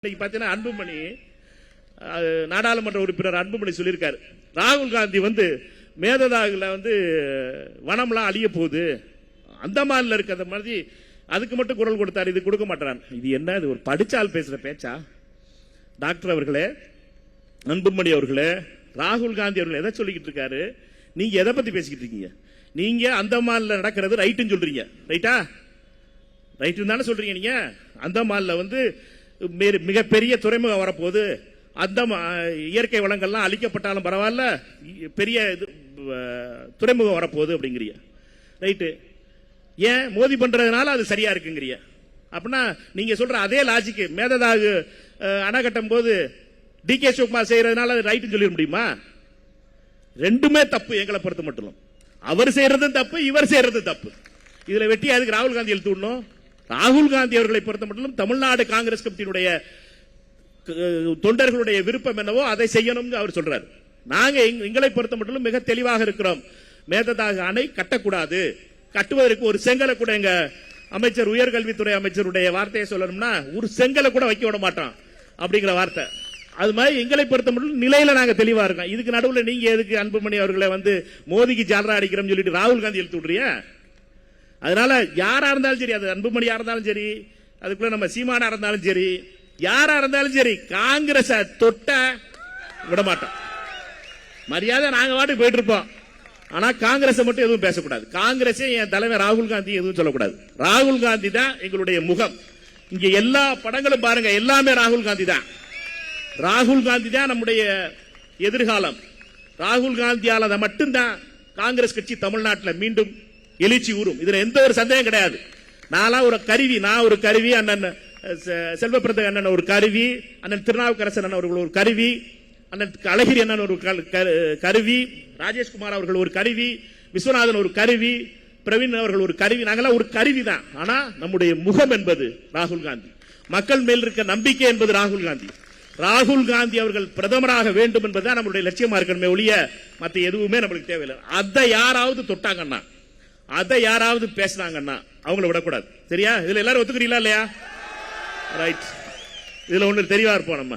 இன்னைக்கு பார்த்தீங்கன்னா அன்புமணி நாடாளுமன்ற உறுப்பினர் அன்புமணி சொல்லியிருக்காரு, ராகுல் காந்தி மேததாகுல வனம்லாம் அழிய போகுது, அந்தமான்ல இருக்கிற மாதிரி அதுக்கு மட்டும் குரல் கொடுத்தாரு, இது கொடுக்க மாட்டான். இது என்ன, இது ஒரு படிச்சால் பேசுற பேச்சா? டாக்டர் அவர்களே, அன்புமணி அவர்களே, ராகுல் காந்தி அவர்கள் எதை சொல்லிக்கிட்டு இருக்காரு? நீங்க எதை பத்தி பேசிக்கிட்டு இருக்கீங்க? நீங்க அந்தமான்ல நடக்கிறது ரைட்டுன்னு சொல்றீங்க, ரைட்டா? ரைட்டு தானே சொல்றீங்க. நீங்க அந்தமான்ல மிகப்பெரிய துறைமுகம் வரப்போகுது, அந்த இயற்கை வளங்கள்லாம் அழிக்கப்பட்டாலும் பரவாயில்ல, பெரிய துறைமுகம் வரப்போகுது அப்படிங்கிறிய, ரைட்டு. ஏன் மோதி பண்றதுனால அது சரியா இருக்குங்கிறிய? அப்படின்னா நீங்க சொல்ற அதே லாஜிக் மேததாகு அணை கட்டும் போது டி கே சிவகுமார் செய்யறதுனால அது ரைட்டுன்னு சொல்லிட முடியுமா? ரெண்டுமே தப்பு. எங்களை பொறுத்த மட்டும் அவர் செய்யறதும் தப்பு, இவர் செய்யறதும் தப்பு. இதுல வெட்டி அதுக்கு ராகுல் காந்தி எழுத்து விடணும். ராகுல் காந்தி அவர்களை பொறுத்த மட்டும் தமிழ்நாடு காங்கிரஸ் கமிட்டியினுடைய தொண்டர்களுடைய விருப்பம் என்னவோ அதை செய்யணும் அவர் சொல்றாரு. நாங்க எங்களை பொறுத்த மட்டும் மிக தெளிவாக இருக்கிறோம். மேததாகு அணை கட்டக்கூடாது, கட்டுவதற்கு ஒரு செங்கலை கூட எங்க அமைச்சர், உயர்கல்வித்துறை அமைச்சருடைய வார்த்தையை சொல்லணும்னா ஒரு செங்கலை கூட வைக்க விட மாட்டோம் அப்படிங்கிற வார்த்தை. அது மாதிரி எங்களை பொறுத்த மட்டும் நிலையில நாங்க தெளிவா இருக்கோம். இதுக்கு நடுவில் நீங்க எதுக்கு அன்புமணி அவர்களை மோதிக்கு ஜாலரா அடிக்கிறோம் சொல்லிட்டு ராகுல் காந்தி எழுத்து விடுறிய? அதனால யாரா இருந்தாலும் சரி, அது அன்புமணியா இருந்தாலும் சரி, அதுக்குள்ள நம்ம சீமானா இருந்தாலும் சரி, யாரா இருந்தாலும் சரி, காங்கிரஸ் தொட்ட விட மாட்டோம். மரியாதை நாங்க வாட்டுக்கு போயிட்டு இருப்போம். ஆனா காங்கிரஸ் மட்டும் எதுவும் பேசக்கூடாது. காங்கிரஸே என் தலைவர் ராகுல் காந்தி எதுவும் சொல்லக்கூடாது. ராகுல் காந்தி தான் எங்களுடைய முகம். இங்க எல்லா படங்களும் பாருங்க, எல்லாமே ராகுல் காந்தி தான். ராகுல் காந்தி தான் நம்முடைய எதிர்காலம். ராகுல் காந்தியால மட்டும்தான் காங்கிரஸ் கட்சி தமிழ்நாட்டில் மீண்டும் எழுச்சி ஊறும். இதுல எந்த ஒரு சந்தேகம் கிடையாது. நான் ஒரு கருவி, அண்ணன் செல்வப்பிரத அண்ணன் ஒரு கருவி, அண்ணன் திருநாவுக்கரசன் அண்ணன் அவர்கள் ஒரு கருவி, அண்ணன் அழகிரி அண்ணன் ஒரு கருவி, ராஜேஷ்குமார் அவர்கள் ஒரு கருவி, விஸ்வநாதன் ஒரு கருவி, பிரவீன் அவர்கள் ஒரு கருவி. நாங்களாம் ஒரு கருவி தான். ஆனா நம்முடைய முகம் என்பது ராகுல் காந்தி. மக்கள் மேல் இருக்க நம்பிக்கை என்பது ராகுல் காந்தி. ராகுல் காந்தி அவர்கள் பிரதமராக வேண்டும் என்பதுதான் நம்மளுடைய லட்சியமா இருக்கணுமே ஒழிய மற்ற எதுவுமே நம்மளுக்கு தேவையில்லை. அதை யாராவது தொட்டாங்கன்னா, அதை யாராவது பேசினாங்கன்னா அவங்கள விடக்கூடாது. சரியா? இதுல எல்லாரும் ஒத்துக்கிறீங்களா இல்லையா? ரைட். இதுல ஒண்ணு தெளிவா இருப்போம் நம்ம.